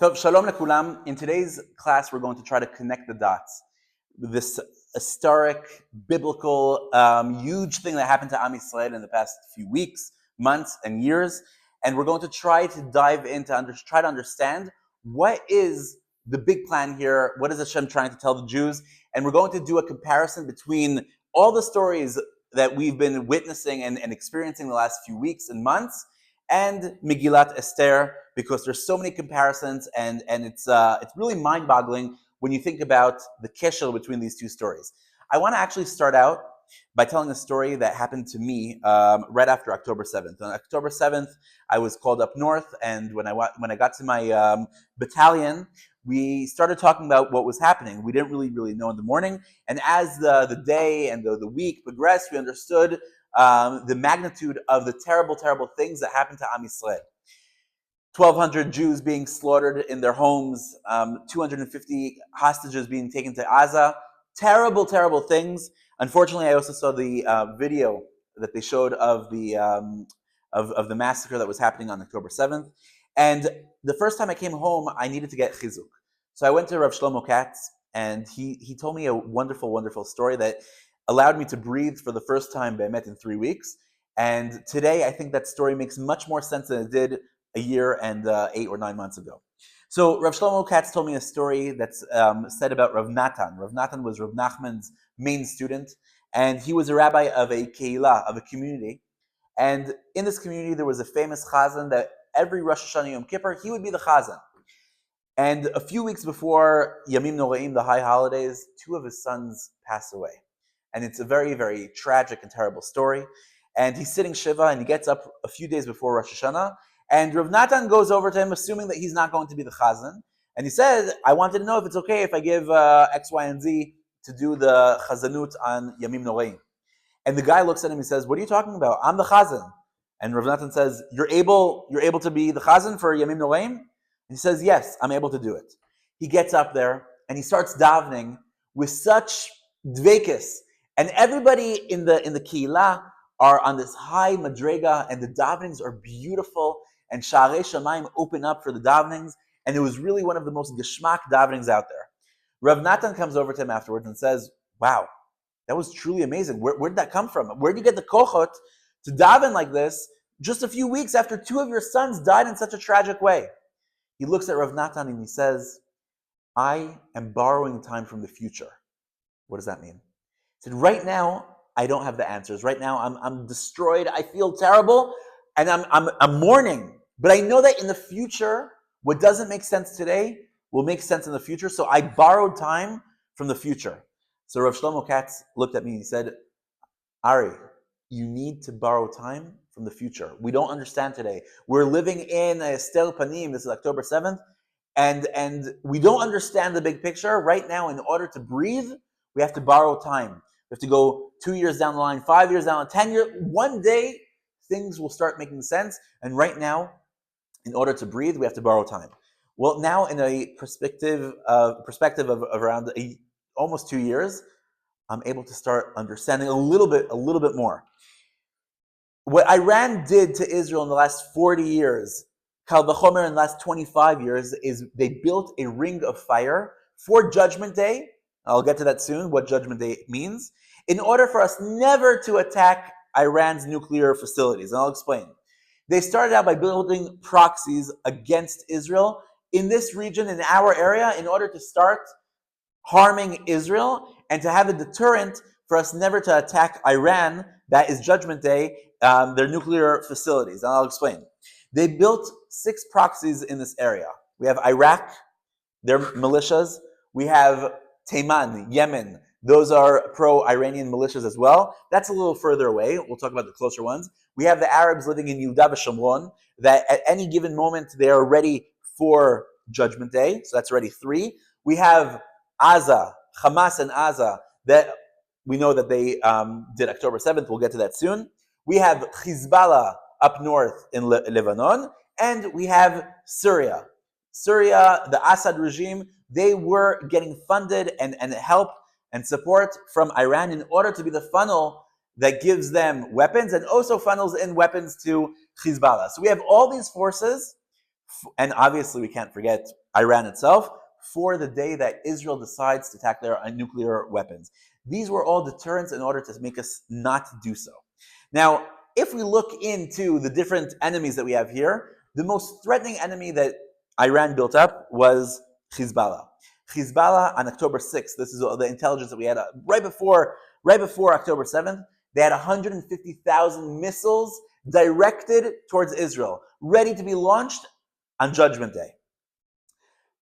Tov, shalom lekulam. In today's class, we're going to try to connect the dots. This historic, biblical, huge thing that happened to Am Yisrael in the past few weeks, months, and years. And we're going to try to dive into, try to understand what is the big plan here, what is Hashem trying to tell the Jews. And we're going to do a comparison between all the stories that we've been witnessing and experiencing the last few weeks and months, and Megillat Esther, because there's so many comparisons, and it's really mind-boggling when you think about the keshel between these two stories. I want to actually start out by telling a story that happened to me right after October 7th. On October 7th, I was called up north, and when I got to my battalion, we started talking about what was happening. We didn't really know in the morning, and as the day and the week progressed, we understood the magnitude of the terrible things that happened to Am Yisrael. 1,200 Jews being slaughtered in their homes, 250 hostages being taken to Gaza. Terrible things. Unfortunately, I also saw the video that they showed of the massacre that was happening on October 7th. And the first time I came home, I needed to get chizuk. So I went to Rav Shlomo Katz, and he told me a wonderful story that allowed me to breathe for the first time be'emet in 3 weeks. And today, I think that story makes much more sense than it did a year and 8 or 9 months ago. So Rav Shlomo Katz told me a story that's said about Rav Natan. Rav Natan was Rav Nachman's main student, and he was a rabbi of a keilah, of a community. And in this community, there was a famous chazan that every Rosh Hashanah Yom Kippur, he would be the chazan. And a few weeks before Yamim Noraim, the high holidays, 2 of his sons passed away. And it's a very tragic and terrible story. And he's sitting Shiva, and he gets up a few days before Rosh Hashanah, and Rav Natan goes over to him, assuming that he's not going to be the chazan. And he said, I wanted to know if it's okay if I give X, Y, and Z to do the chazanut on Yamim Noraim. And the guy looks at him and says, what are you talking about? I'm the chazan. And Rav Natan says, you're able to be the chazan for Yamim Noraim? And he says, yes, I'm able to do it. He gets up there, and he starts davening with such dvekis. And everybody in the keilah are on this high madrega, and the davenings are beautiful, and Sha'arei Shamayim open up for the davenings, and it was really one of the most geschmack davenings out there. Rav Natan comes over to him afterwards and says, wow, that was truly amazing. Where did that come from? Where did you get the kochot to daven like this just a few weeks after 2 of your sons died in such a tragic way? He looks at Rav Natan and he says, I am borrowing time from the future. What does that mean? He said, right now, I don't have the answers. Right now, I'm destroyed. I feel terrible, and I'm mourning. But I know that in the future, what doesn't make sense today will make sense in the future. So I borrowed time from the future. So Rav Shlomo Katz looked at me and he said, Ari, you need to borrow time from the future. We don't understand today. We're living in Esther Panim. This is October 7th. And we don't understand the big picture. Right now, in order to breathe, we have to borrow time. We have to go 2 years down the line, 5 years down the line, 10 years. One day, things will start making sense. And right now, in order to breathe, we have to borrow time. Well, now in a perspective of around almost 2 years, I'm able to start understanding a little bit more. What Iran did to Israel in the last 40 years, Kal Vachomer in the last 25 years, is they built a ring of fire for Judgment Day. I'll get to that soon, what Judgment Day means, in order for us never to attack Iran's nuclear facilities. And I'll explain. They started out by building proxies against Israel in this region, in our area, in order to start harming Israel and to have a deterrent for us never to attack Iran, that is Judgment Day, their nuclear facilities. And I'll explain. They built 6 proxies in this area. We have Iraq, their militias. We have Taiman, Yemen. Those are pro-Iranian militias as well. That's a little further away. We'll talk about the closer ones. We have the Arabs living in Yehuda v'Shomron that at any given moment they are ready for Judgment Day. So that's already 3. We have Gaza, Hamas and Gaza, that we know that they did October 7th. We'll get to that soon. We have Hezbollah up north in Lebanon. And we have Syria. Syria, the Assad regime, they were getting funded and help and support from Iran in order to be the funnel that gives them weapons and also funnels in weapons to Hezbollah. So we have all these forces And obviously we can't forget Iran itself, for the day that Israel decides to attack their nuclear weapons. These were all deterrents in order to make us not do so. Now, if we look into the different enemies that we have here, the most threatening enemy that Iran built up was Hezbollah. Hezbollah on October 6th, this is the intelligence that we had right before October 7th, they had 150,000 missiles directed towards Israel, ready to be launched on Judgment Day.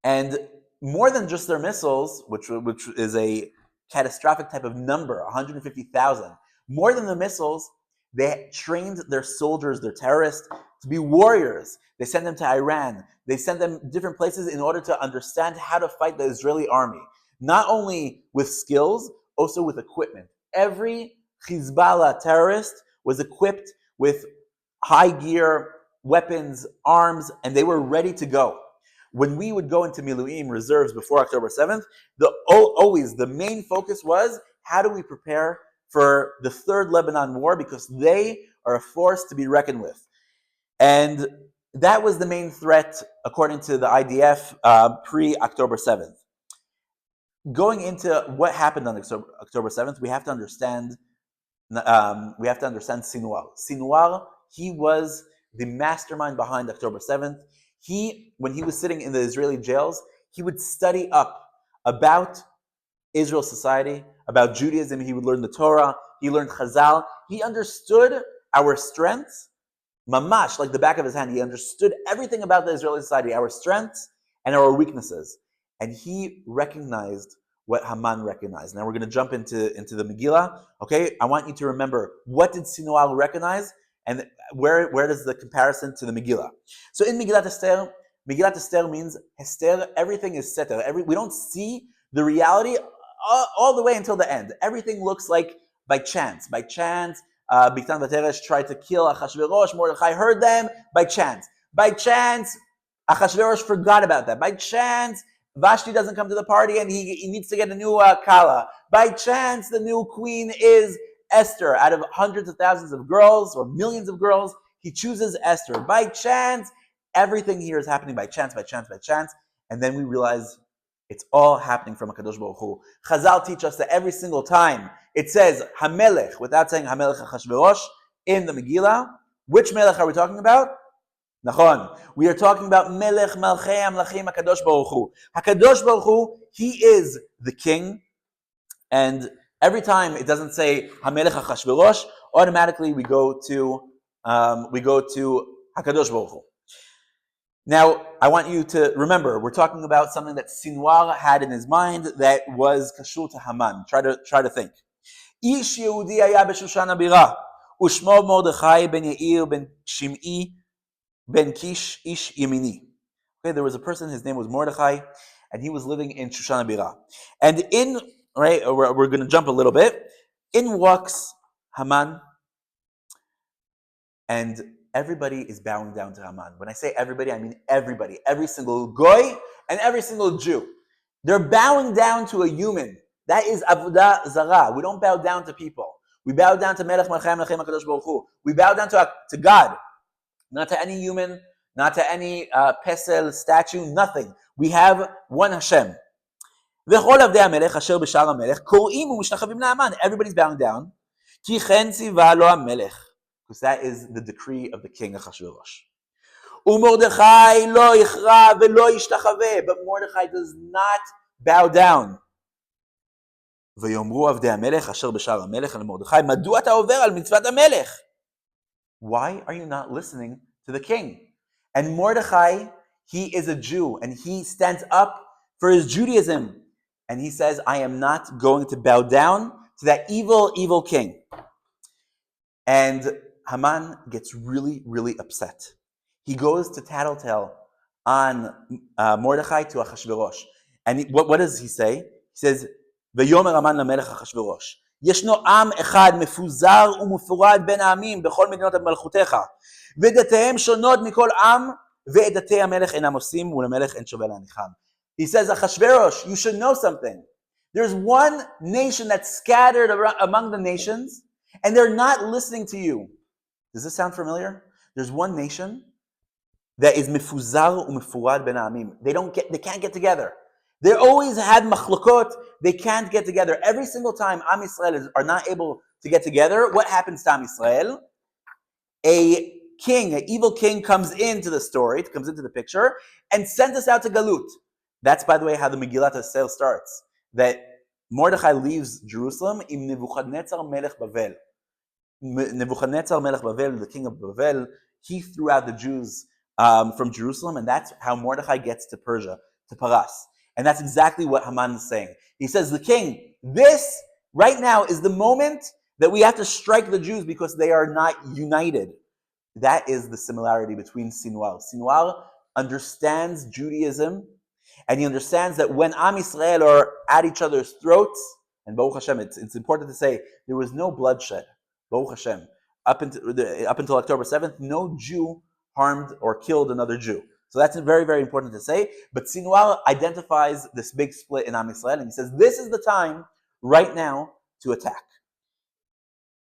And more than just their missiles, which is a catastrophic type of number, 150,000, more than the missiles, they trained their soldiers, their terrorists, to be warriors. They sent them to Iran. They sent them different places in order to understand how to fight the Israeli army. Not only with skills, also with equipment. Every Hezbollah terrorist was equipped with high gear, weapons, arms, and they were ready to go. When we would go into Miluim reserves before October 7th, always the main focus was, how do we prepare for the Third Lebanon War, because they are a force to be reckoned with. And that was the main threat, according to the IDF, pre-October 7th. Going into what happened on October 7th, we have to understand Sinwar. Sinwar, he was the mastermind behind October 7th. When he was sitting in the Israeli jails, he would study up about Israel's society, about Judaism. He would learn the Torah. He learned Chazal. He understood our strengths, mamash, like the back of his hand. He understood everything about the Israeli society, our strengths and our weaknesses. And he recognized what Haman recognized. Now we're going to jump into the Megillah. Okay, I want you to remember, what did Sinwar recognize, and where does the comparison to the Megillah? So in Megillat Esther means Esther, everything is seter. We don't see the reality all the way until the end. Everything looks like by chance. Bigtan Vateresh tried to kill Achashverosh. Mordechai heard them by chance. By chance, Achashverosh forgot about that. By chance, Vashti doesn't come to the party and he needs to get a new kala. By chance, the new queen is Esther. Out of hundreds of thousands of girls or millions of girls, he chooses Esther. By chance, everything here is happening by chance. And then we realize it's all happening from HaKadosh Baruch Hu. Chazal teach us that every single time it says Hamelech, without saying Hamelech Achashverosh in the Megillah, which Melech are we talking about? Nachon. We are talking about Melech Malchei Amlachim HaKadosh Baruch Hu. HaKadosh Baruch Hu, he is the king. And every time it doesn't say Hamelech Achashverosh, automatically we go to HaKadosh Baruch Hu. Now, I want you to remember, we're talking about something that Sinwar had in his mind that was kashur to Haman. Try to think. Ish Yehudi haya b'Shushan habira, u'shmo Mordechai ben Yair ben Shim'i ben Kish ish Yemini. Okay, there was a person, his name was Mordechai, and he was living in Shushan habira. And we're going to jump a little bit. In walks Haman, and everybody is bowing down to Haman. When I say everybody, I mean everybody. Every single goy and every single Jew. They're bowing down to a human. That is avodah zarah. We don't bow down to people. We bow down to Melech Malchei Amlachim HaKadosh Baruch Hu. We bow down to God. Not to any human, not to any pesel, statue, nothing. We have one Hashem. Everybody's bowing down. Because that is the decree of the king Achashverosh. But Mordechai does not bow down. Why are you not listening to the king? And Mordechai, he is a Jew, and he stands up for his Judaism. And he says, I am not going to bow down to that evil, evil king. And Haman gets really, really upset. He goes to tattletale on Mordechai to Achashverosh. And what does he say? He says, V'yomer Haman lamelech Achashverosh. Yeshno am echad mefuzar umufurad ben ha'amim bechol medinot malchutecha. V'datehem shonot mikol am ve'datei hamelech enam osim u'lemelech en shove la'anicham. He says, Achashverosh, you should know something. There's one nation that's scattered among the nations, and they're not listening to you. Does this sound familiar? There's one nation, that is mefuzar umefurad ben ha'amim. They can't get together. They always had machlokot. They can't get together. Every single time Am Yisrael are not able to get together, what happens to Am Yisrael? A king, an evil king, comes into the story, comes into the picture, and sends us out to Galut. That's, by the way, how the Megillat Esther starts. That Mordechai leaves Jerusalem in Nebuchadnezzar Melech Bavel. Nebuchadnezzar Melech Bavel, the king of Bavel, he threw out the Jews from Jerusalem, and that's how Mordechai gets to Persia, to Paras. And that's exactly what Haman is saying. He says, the king, this right now is the moment that we have to strike the Jews because they are not united. That is the similarity between Sinwar. Sinwar understands Judaism, and he understands that when Am Yisrael are at each other's throats, and Baruch Hashem, it's important to say, there was no bloodshed. Baruch Hashem. Up until October 7th, no Jew harmed or killed another Jew. So that's very, very important to say. But Sinwar identifies this big split in Am Yisrael, and he says, this is the time right now to attack.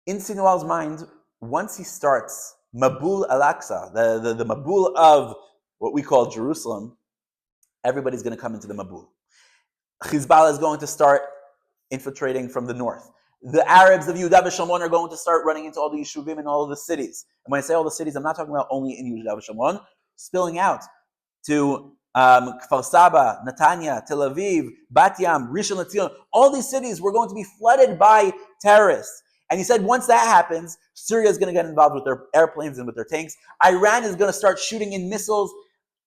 In Sinwar's mind, once he starts Mabul al-Aqsa, the Mabul of what we call Jerusalem, everybody's going to come into the Mabul. Hezbollah is going to start infiltrating from the north. The Arabs of Yehuda v'Shomron are going to start running into all the Yeshuvim and all of the cities. And when I say all the cities, I'm not talking about only in Yehuda v'Shomron, spilling out to Kfar Saba, Netanya, Tel Aviv, Bat Yam, Rishon LeZion. All these cities were going to be flooded by terrorists. And he said once that happens, Syria is going to get involved with their airplanes and with their tanks. Iran is going to start shooting in missiles.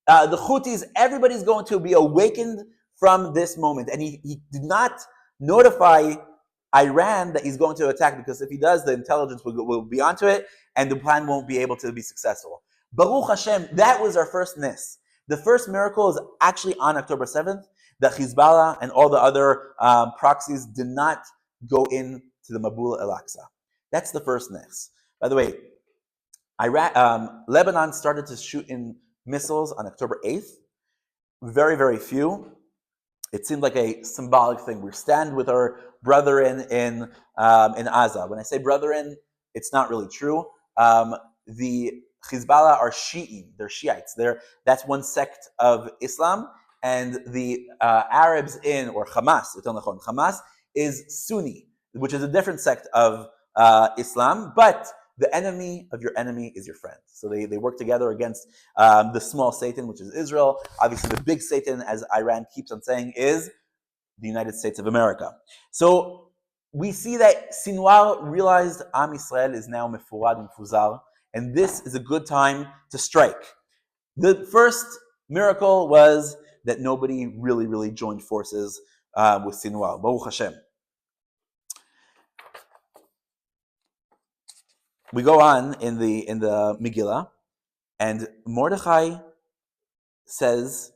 The Houthis, everybody's going to be awakened from this moment. And he did not notify Iran that he's going to attack, because if he does, the intelligence will be onto it and the plan won't be able to be successful. Baruch Hashem, that was our first nis. The first miracle is actually on October 7th, that Hezbollah and all the other proxies did not go in to the Mabul al-Aqsa. That's the first nis. By the way, Lebanon started to shoot in missiles on October 8th. Very, very few. It seemed like a symbolic thing. We stand with our brethren in Gaza. When I say brethren, it's not really true. The Hezbollah are Shi'im. They're Shiites. That's one sect of Islam. And the Arabs or Hamas is Sunni, which is a different sect of Islam. But the enemy of your enemy is your friend. So they work together against the small Satan, which is Israel. Obviously, the big Satan, as Iran keeps on saying, is the United States of America. So we see that Sinwar realized Am Yisrael is now mefurad and mefuzar, and this is a good time to strike. The first miracle was that nobody really, really joined forces with Sinwar. Baruch Hashem. We go on in the Megillah, and Mordechai says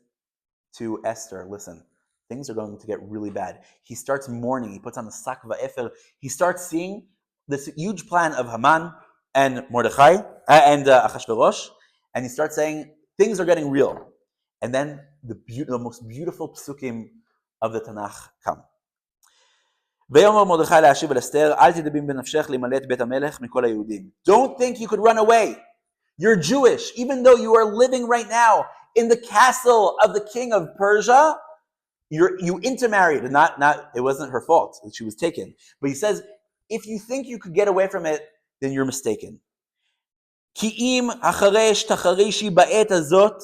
to Esther, listen, things are going to get really bad. He starts mourning. He puts on the sak va'efer. He starts seeing this huge plan of Haman and Mordechai and Achashverosh, and he starts saying, things are getting real. And then the most beautiful psukim of the Tanakh come. Don't think you could run away. You're Jewish, even though you are living right now in the castle of the king of Persia. You intermarried, and not it wasn't her fault that she was taken. But he says, if you think you could get away from it, then you're mistaken. Ki'im acharesh tacharishi ba'et azot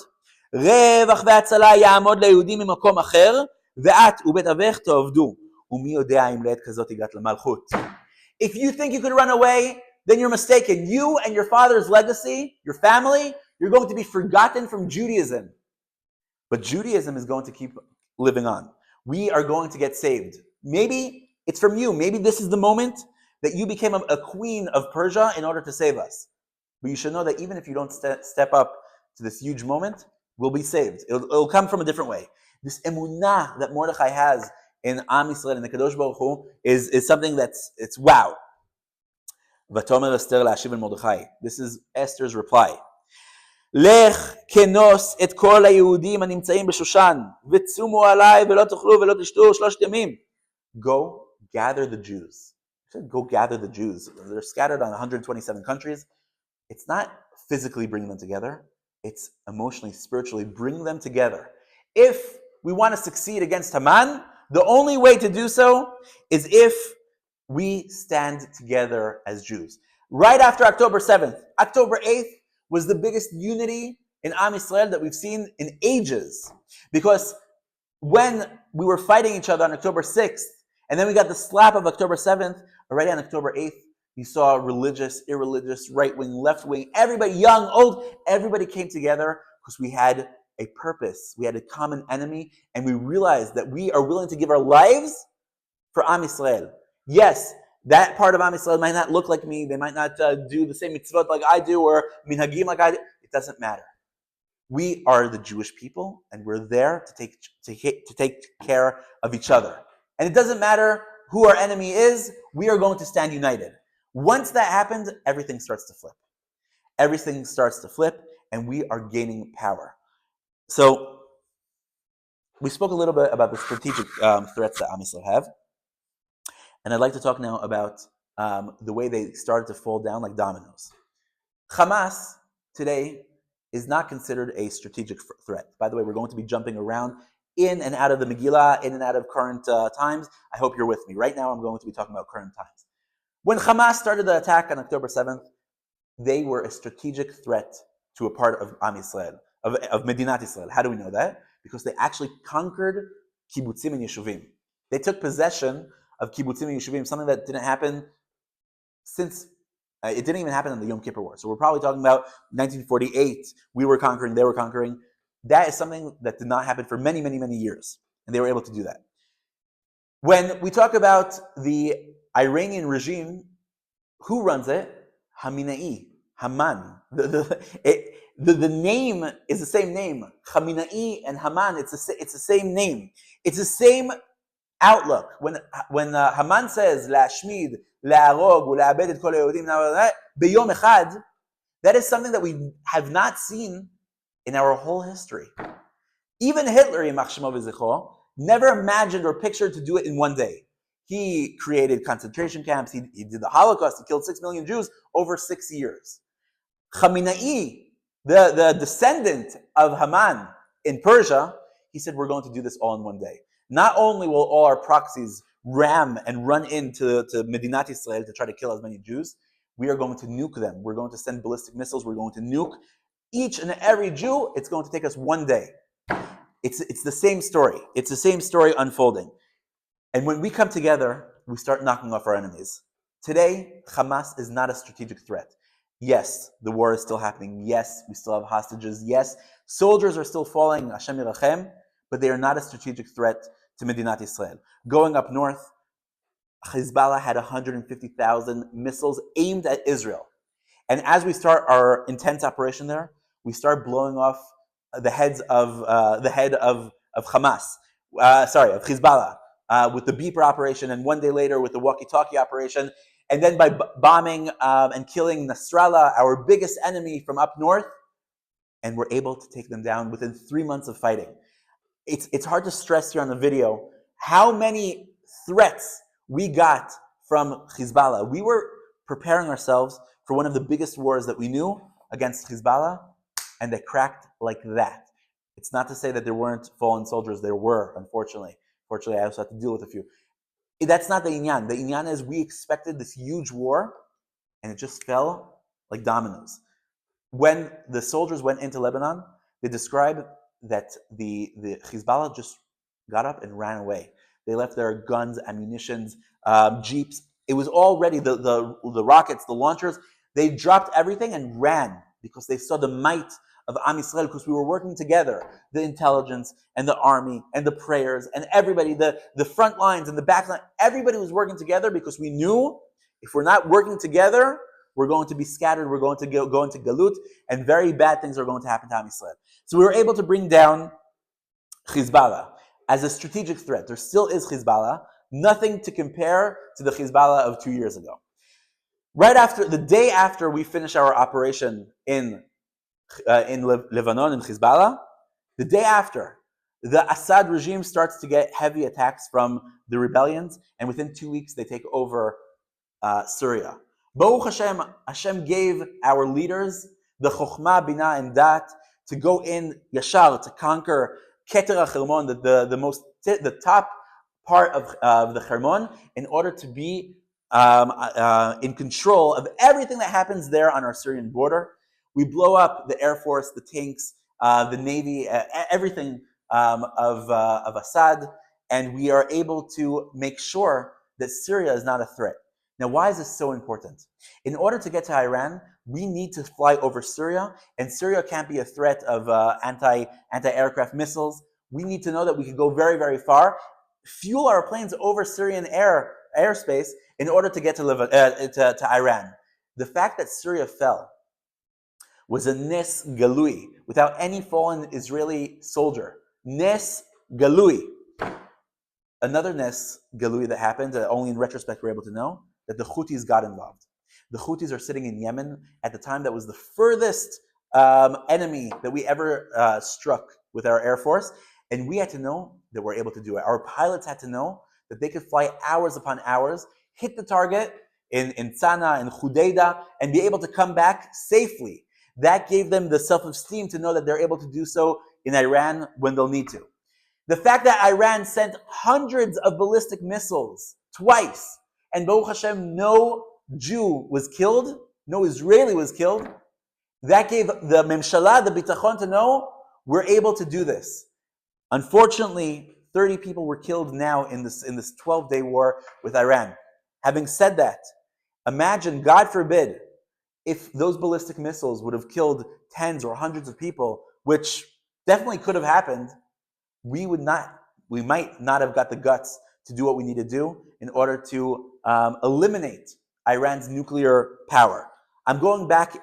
רווח והצלה יעמוד ליהודים ממקום אחר, ואת ובית אבך תעבדו. ומי יודע אם לעת כזאת הגעת למלכות. If you think you could run away, then you're mistaken. You and your father's legacy, your family, you're going to be forgotten from Judaism. But Judaism is going to keep living on. We are going to get saved. Maybe it's from you. Maybe this is the moment that you became a queen of Persia in order to save us. But you should know that even if you don't step up to this huge moment, we'll be saved. It'll come from a different way. This emunah that Mordechai has in Am Yisrael and the Kadosh Baruch Hu is something it's wow. Vatomer Esther la'ashiv el Mordechai. This is Esther's reply. לך כנוס את כל היהודים הנמצאים בשושן וצומו עליי ולא תאכלו ולא תשתו 3 ימים. Go gather the Jews. Go gather the Jews. They're scattered on 127 countries. It's not physically bringing them together. It's emotionally, spiritually, bring them together. If we want to succeed against Haman, the only way to do so is if we stand together as Jews. Right after October 7th, October 8th was the biggest unity in Am Yisrael that we've seen in ages. Because when we were fighting each other on October 6th, and then we got the slap of October 7th, already on October 8th, you saw religious, irreligious, right wing, left wing, everybody, young, old, everybody came together because we had a purpose. We had a common enemy, and we realized that we are willing to give our lives for Am Yisrael. Yes, that part of Am Yisrael might not look like me. They might not do the same mitzvot like I do or minhagim like I do. It doesn't matter. We are the Jewish people, and we're there to take care of each other. And it doesn't matter who our enemy is, we are going to stand united. Once that happens, everything starts to flip. Everything starts to flip, and we are gaining power. So, we spoke a little bit about the strategic threats that Am Yisrael have. And I'd like to talk now about the way they started to fall down like dominoes. Hamas today is not considered a strategic threat. By the way, we're going to be jumping around in and out of the Megillah, in and out of current times. I hope you're with me. Right now, I'm going to be talking about current times. When Hamas started the attack on October 7th, they were a strategic threat to a part of Am Yisrael, of Medinat Yisrael. How do we know that? Because they actually conquered kibbutzim and yeshuvim. They took possession of kibbutzim and yeshuvim, something that didn't happen since it didn't even happen in the Yom Kippur War. So we're probably talking about 1948. We were conquering, they were conquering. That is something that did not happen for many, many, many years. And they were able to do that. When we talk about the Iranian regime, who runs it? Haminai, Haman. The name is the same name. Haminai and Haman, it's the same name. It's the same outlook. When Haman says, Lashmid, La'arog, La'abed et kol haYehudim b'yom echad, that is something that we have not seen in our whole history. Even Hitler, Yimach Shemo v'Zichro, never imagined or pictured to do it in one day. He created concentration camps, he did the Holocaust, he killed 6 million Jews over 6 years. Khamenei, the descendant of Haman in Persia, he said, we're going to do this all in one day. Not only will all our proxies ram and run into Medinat Yisrael to try to kill as many Jews, we are going to nuke them. We're going to send ballistic missiles. We're going to nuke each and every Jew. It's going to take us one day. It's the same story. It's the same story unfolding. And when we come together, we start knocking off our enemies. Today, Hamas is not a strategic threat. Yes, the war is still happening. Yes, we still have hostages. Yes, soldiers are still falling, Hashem Yirachem, but they are not a strategic threat to Medinat Yisrael. Going up north, Hezbollah had 150,000 missiles aimed at Israel. And as we start our intense operation there, we start blowing off the head of Hamas, of Hezbollah, with the beeper operation, and one day later with the walkie-talkie operation, and then by bombing and killing Nasrallah, our biggest enemy from up north, and we're able to take them down within 3 months of fighting. It's hard to stress here on the video how many threats we got from Hezbollah. We were preparing ourselves for one of the biggest wars that we knew against Hezbollah, and they cracked like that. It's not to say that there weren't fallen soldiers. There were, unfortunately. Fortunately, I also had to deal with a few. That's not the inyan. The inyan is we expected this huge war, and it just fell like dominoes. When the soldiers went into Lebanon, they describe that the Hezbollah just got up and ran away. They left their guns, ammunitions, jeeps. It was all ready. The rockets, the launchers. They dropped everything and ran because they saw the might of Am Yisrael, because we were working together, the intelligence and the army and the prayers and everybody, the front lines and the back line, everybody was working together because we knew if we're not working together, we're going to be scattered, we're going to go into Galut, and very bad things are going to happen to Am Yisrael. So we were able to bring down Hezbollah as a strategic threat. There still is Hezbollah, nothing to compare to the Hezbollah of 2 years ago. Right after, the day after we finish our operation in Lebanon and Hezbollah, the day after, the Assad regime starts to get heavy attacks from the rebellions, and within 2 weeks they take over Syria. Baruch Hashem, Hashem gave our leaders the chokhmah, binah, and dat to go in Yashar, to conquer Keter HaChermon, the top part of the Hermon, in order to be in control of everything that happens there on our Syrian border. We blow up the Air Force, the tanks, the Navy, everything of Assad, and we are able to make sure that Syria is not a threat. Now, why is this so important? In order to get to Iran, we need to fly over Syria, and Syria can't be a threat of anti-aircraft missiles. We need to know that we can go very, very far, fuel our planes over Syrian airspace in order to get to Iran. The fact that Syria fell was a Nes Galui, without any fallen Israeli soldier. Nes Galui. Another Nes Galui that happened, only in retrospect we're able to know, that the Houthis got involved. The Houthis are sitting in Yemen at the time that was the furthest enemy that we ever struck with our Air Force, and we had to know that we're able to do it. Our pilots had to know that they could fly hours upon hours, hit the target in Sana and Hudaida, and be able to come back safely. That gave them the self-esteem to know that they're able to do so in Iran when they'll need to. The fact that Iran sent hundreds of ballistic missiles twice, and Baruch Hashem, no Jew was killed, no Israeli was killed, that gave the Memshala, the Bitachon, to know we're able to do this. Unfortunately, 30 people were killed now in this 12-day war with Iran. Having said that, imagine, God forbid, if those ballistic missiles would have killed tens or hundreds of people, which definitely could have happened, we might not have got the guts to do what we need to do in order to eliminate Iran's nuclear power. I'm going back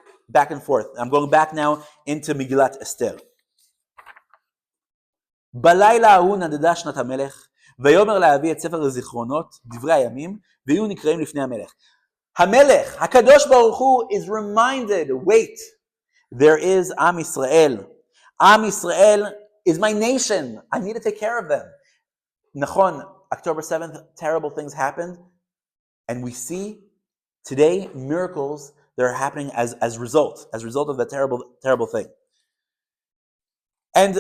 and forth. I'm going back now into Megillat Esther. בלילה ההוא נדדה שנת המלך, ויאמר להביא את ספר הזיכרונות, דברי הימים, ויהיו נקראים לפני המלך. המלך, הקדוש ברוך הוא, is reminded, wait, there is Am Yisrael. Am Yisrael is my nation. I need to take care of them. Nachon, October 7th, terrible things happened, and we see today miracles that are happening as a result of that terrible thing. And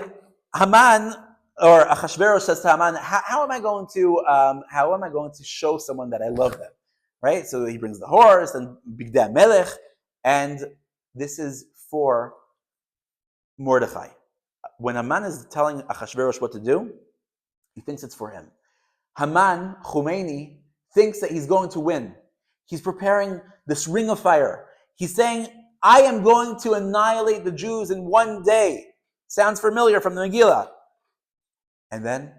Haman, or Achashverosh, says to Haman, how am I going to show someone that I love them? Right? So he brings the horse and Bigdei Melech, and this is for Mordechai. When Haman is telling Achashverosh what to do, he thinks it's for him. Haman, Khomeini, thinks that he's going to win. He's preparing this ring of fire. He's saying, I am going to annihilate the Jews in one day. Sounds familiar from the Megillah. And then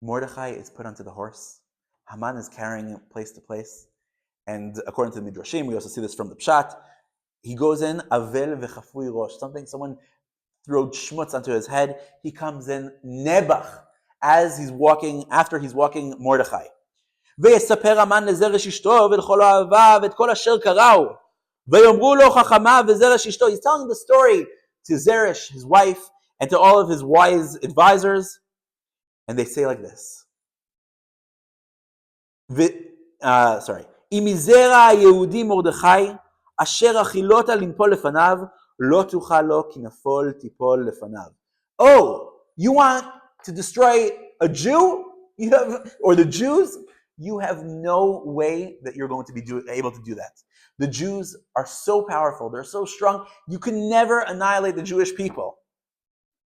Mordechai is put onto the horse. Haman is carrying him place to place. And according to the Midrashim, we also see this from the Pshat, he goes in, avel v'chafui rosh, someone threw shmutz onto his head. He comes in, nebach, after he's walking Mordechai. ויספר המן לזרש אשתו ולכל אוהביו את כל אשר קראו. ויאמרו לו חכמיו וזרש אשתו. He's telling the story to Zeresh, his wife, and to all of his wise advisors. And they say like this. אם מזרע היהודי מרדכי, אשר הכילות לנפול לפניו, לא תוכל לו כי נפול תיפול לפניו. Oh, you want to destroy a Jew? Or the Jews? You have no way that you're going to be able to do that. The Jews are so powerful, they're so strong, you can never annihilate the Jewish people.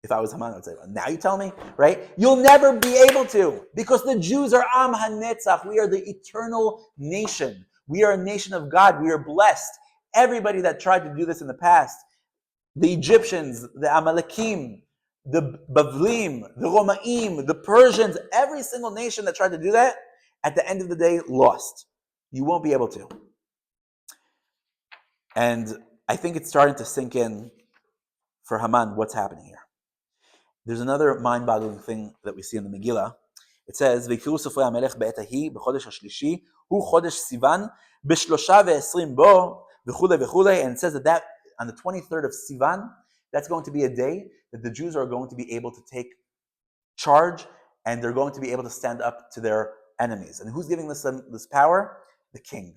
If I was Haman, I would say, now you tell me, right? You'll never be able to, because the Jews are Am HaNetzach. We are the eternal nation. We are a nation of God. We are blessed. Everybody that tried to do this in the past, the Egyptians, the Amalekim, the Bavlim, the Romaim, the Persians, every single nation that tried to do that, at the end of the day, lost. You won't be able to. And I think it's starting to sink in for Haman what's happening here. There's another mind-boggling thing that we see in the Megillah. It says, ויקראו סופרי המלך בעת ההיא, בחודש השלישי, הוא חודש סיוון, בשלושה ועשרים בו, וכולי וכולי, and it says that on the 23rd of Sivan, that's going to be a day that the Jews are going to be able to take charge, and they're going to be able to stand up to their enemies. And who's giving this power? The king.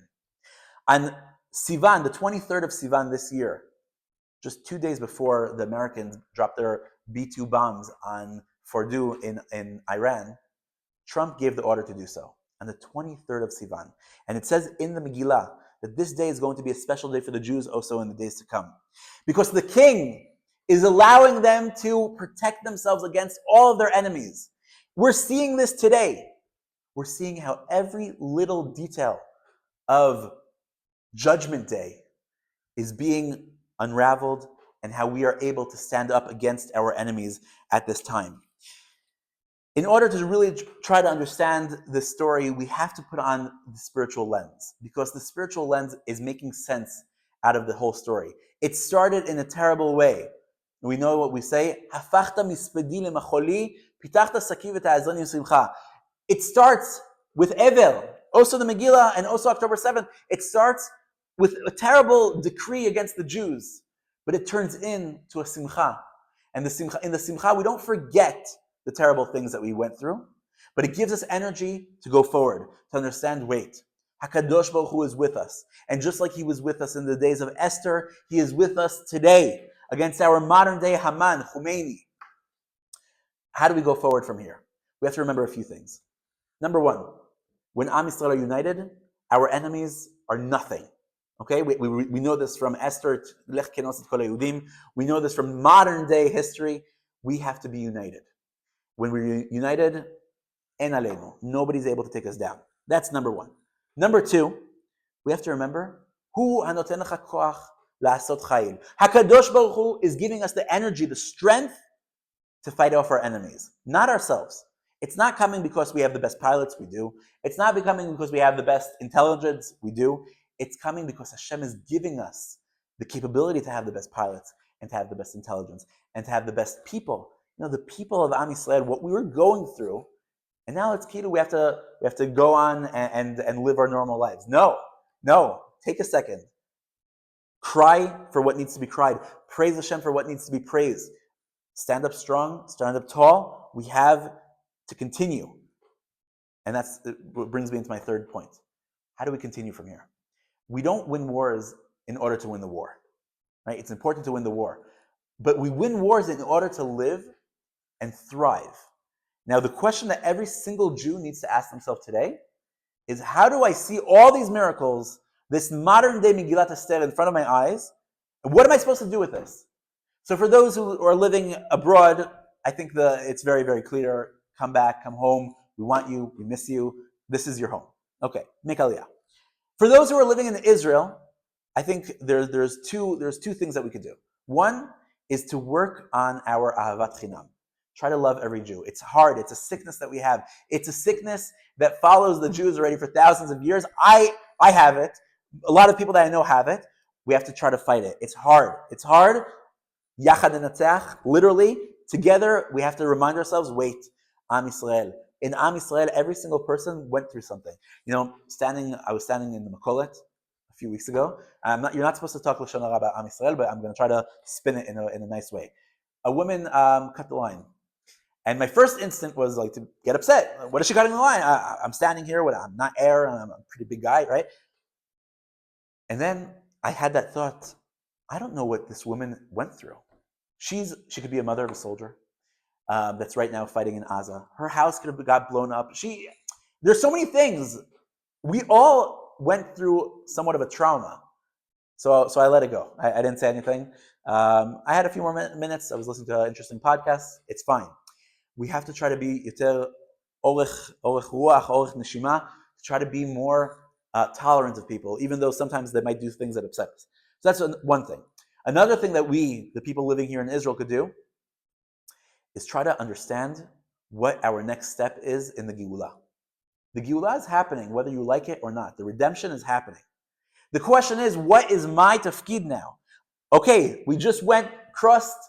On Sivan, the 23rd of Sivan this year, just 2 days before the Americans dropped their B-2 bombs on Fordow in Iran, Trump gave the order to do so on the 23rd of Sivan. And it says in the Megillah that this day is going to be a special day for the Jews also in the days to come. Because the king is allowing them to protect themselves against all of their enemies. We're seeing this today. We're seeing how every little detail of Judgment Day is being unraveled and how we are able to stand up against our enemies at this time. In order to really try to understand this story, we have to put on the spiritual lens, because the spiritual lens is making sense out of the whole story. It started in a terrible way. We know what we say, it starts with Evel, also the Megillah, and also October 7th. It starts with a terrible decree against the Jews, but it turns into a simcha. And in the simcha, we don't forget the terrible things that we went through, but it gives us energy to go forward, to understand, wait, HaKadosh Baruch Hu is with us. And just like he was with us in the days of Esther, he is with us today against our modern day Haman, Khomeini. How do we go forward from here? We have to remember a few things. Number one, when Am Yisrael are united, our enemies are nothing. Okay, we know this from Esther, Lech Kenos et Kol HaYehudim. We know this from modern day history. We have to be united. When we're united, en aleinu, nobody's able to take us down. That's number one. Number two, we have to remember, Hu hanoten lecha koach la'asot chayil. HaKadosh Baruch Hu is giving us the energy, the strength to fight off our enemies, not ourselves. It's not coming because we have the best pilots, we do. It's not coming because we have the best intelligence, we do. It's coming because Hashem is giving us the capability to have the best pilots and to have the best intelligence and to have the best people. You know, the people of Am Yisrael, what we were going through, and now it's key we have to go on and live our normal lives. No, take a second. Cry for what needs to be cried. Praise Hashem for what needs to be praised. Stand up strong, stand up tall. We have to continue. And that's what brings me into my third point. How do we continue from here? We don't win wars in order to win the war. Right? It's important to win the war. But we win wars in order to live and thrive. Now, the question that every single Jew needs to ask themselves today is, how do I see all these miracles, this modern day Megillat Esther in front of my eyes, and what am I supposed to do with this? So for those who are living abroad, I think it's very, very clear. Come back, come home. We want you. We miss you. This is your home. Okay, make aliyah. For those who are living in Israel, I think there's two things that we could do. One is to work on our ahavat chinam. Try to love every Jew. It's hard. It's a sickness that we have. It's a sickness that follows the Jews already for thousands of years. I have it. A lot of people that I know have it. We have to try to fight it. It's hard. It's hard. Yachad nenatzach. Literally, together, we have to remind ourselves, wait, Am Yisrael. In Am Yisrael, every single person went through something. You know, I was standing in the Makolet a few weeks ago. You're not supposed to talk Lashon Hara about Am Yisrael, but I'm going to try to spin it in a nice way. A woman cut the line. And my first instinct was like to get upset. What is she cutting the line? I'm standing here, I'm not air, I'm a pretty big guy, right? And then I had that thought, I don't know what this woman went through. She could be a mother of a soldier that's right now fighting in Gaza. Her house could have got blown up. There's so many things. We all went through somewhat of a trauma. So I let it go. I didn't say anything. I had a few more minutes. I was listening to an interesting podcast. It's fine. We have to try to be yoter orech ruach, orech neshima, to try to be more tolerant of people, even though sometimes they might do things that upset us. So that's one thing. Another thing that we, the people living here in Israel, could do is try to understand what our next step is in the Geulah. The Geulah is happening, whether you like it or not. The redemption is happening. The question is, what is my tafkid now? Okay, we just crossed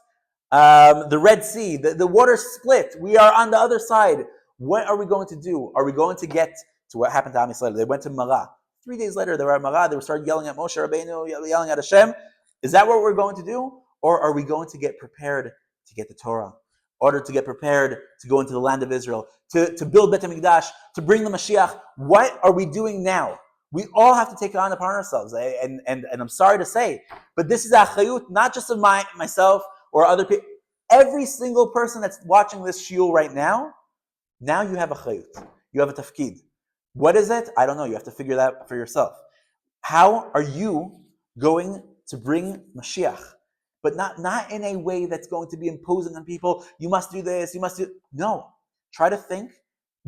the Red Sea. The water split. We are on the other side. What are we going to do? Are we going to get to what happened to Am Yisrael? They went to Marah. 3 days later, they were at Marah. They started yelling at Moshe Rabbeinu, yelling at Hashem. Is that what we're going to do? Or are we going to get prepared to get the Torah? In order to get prepared to go into the land of Israel, to build Bet HaMikdash, to bring the Mashiach? What are we doing now? We all have to take it on upon ourselves. And I'm sorry to say, but this is a chayut, not just of myself or other people. Every single person that's watching this shiur right now you have a chayut. You have a tafkid. What is it? I don't know. You have to figure that out for yourself. How are you going to bring Mashiach? But not in a way that's going to be imposing on people. You must do this. You must do. No. Try to think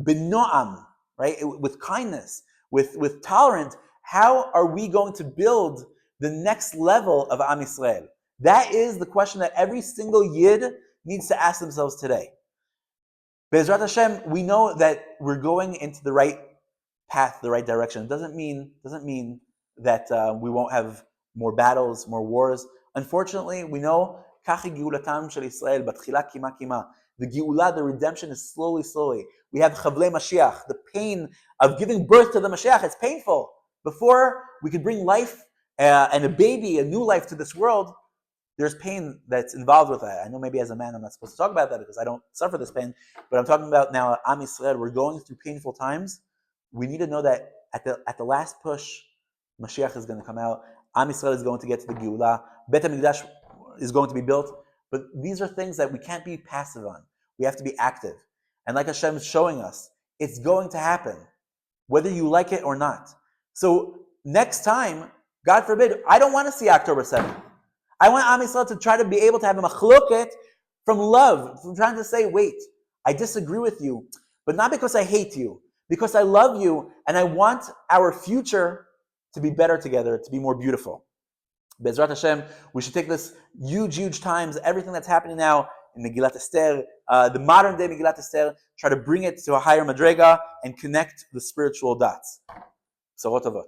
b'noam, right? With kindness, with tolerance. How are we going to build the next level of Am Yisrael? That is the question that every single Yid needs to ask themselves today. Be'ezrat Hashem, we know that we're going into the right path, the right direction. It doesn't mean that we won't have more battles, more wars. Unfortunately, we know kachi geulatam shel Yisrael batchila kima kima. The geula, the redemption, is slowly. We have chavlei Mashiach, the pain of giving birth to the Mashiach. It's painful. Before we could bring life and a baby, a new life to this world, there's pain that's involved with that. I know maybe as a man I'm not supposed to talk about that because I don't suffer this pain, but I'm talking about now Am Yisrael. We're going through painful times. We need to know that at the last push, Mashiach is going to come out. Am Yisrael is going to get to the Geula. Bet HaMikdash is going to be built. But these are things that we can't be passive on. We have to be active. And like Hashem is showing us, it's going to happen, whether you like it or not. So next time, God forbid, I don't want to see October 7th. I want Am Yisrael to try to be able to have a machloket from love, from trying to say, wait, I disagree with you, but not because I hate you, because I love you and I want our future to be better together, to be more beautiful. Be'ezrat Hashem, we should take this huge times, everything that's happening now in Megillat Esther, the modern day Megillat Esther, try to bring it to a higher madrega and connect the spiritual dots. B'sorot tovot.